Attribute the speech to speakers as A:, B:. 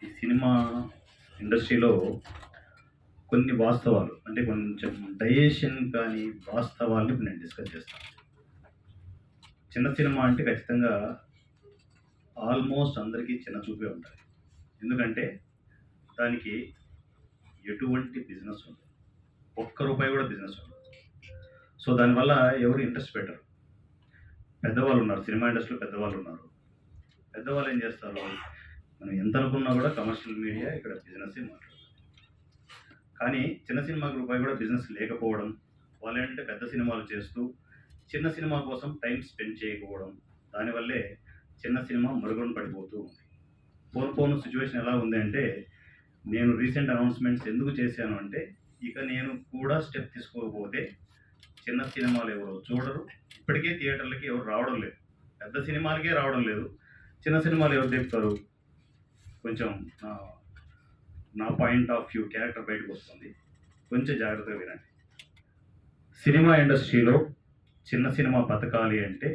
A: ఈ సినిమా ఇండస్ట్రీలో కొన్ని వాస్తవాలు అంటే కొంచెం డైజెషన్ కానీ వాస్తవాల్ని ఇప్పుడు నేను డిస్కస్ చేస్తాను. చిన్న సినిమా అంటే ఖచ్చితంగా ఆల్మోస్ట్ అందరికీ చిన్న చూపే ఉంటుంది. ఎందుకంటే దానికి ఎటువంటి బిజినెస్ ఉండదు, ఒక్క రూపాయి కూడా బిజినెస్ ఉండదు. సో దానివల్ల ఎవరు ఇంట్రెస్ట్ పెట్టరు. పెద్దవాళ్ళు ఉన్నారు, సినిమా ఇండస్ట్రీలో పెద్దవాళ్ళు ఉన్నారు. పెద్దవాళ్ళు ఏం చేస్తారు, మనం ఎంత అనుకున్నా కూడా కమర్షియల్ మీడియా ఇక్కడ బిజినెస్ మాట్లాడుతుంది. కానీ చిన్న సినిమాకి రూపాయి కూడా బిజినెస్ లేకపోవడం, వాళ్ళంటే పెద్ద సినిమాలు చేస్తూ చిన్న సినిమా కోసం టైం స్పెండ్ చేయకపోవడం, దానివల్లే చిన్న సినిమా మరుగున పడిపోతూ ఉంది. పోను సిచ్యువేషన్ ఎలా ఉంది అంటే, నేను రీసెంట్ అనౌన్స్మెంట్స్ ఎందుకు చేశాను అంటే, ఇక నేను కూడా స్టెప్ తీసుకోకపోతే చిన్న సినిమాలు ఎవరు చూడరు. ఇప్పటికే థియేటర్లకి ఎవరు రావడం లేదు, పెద్ద సినిమాలకే రావడం లేదు. చిన్న సినిమాలు ఎవరు చెప్తారు? కొంచెం నా పాయింట్ ఆఫ్ వ్యూ క్యారెక్టర్ బయటకు వస్తుంది, కొంచెం జాగ్రత్తగా వినండి. సినిమా ఇండస్ట్రీలో చిన్న సినిమా బతకాలి అంటే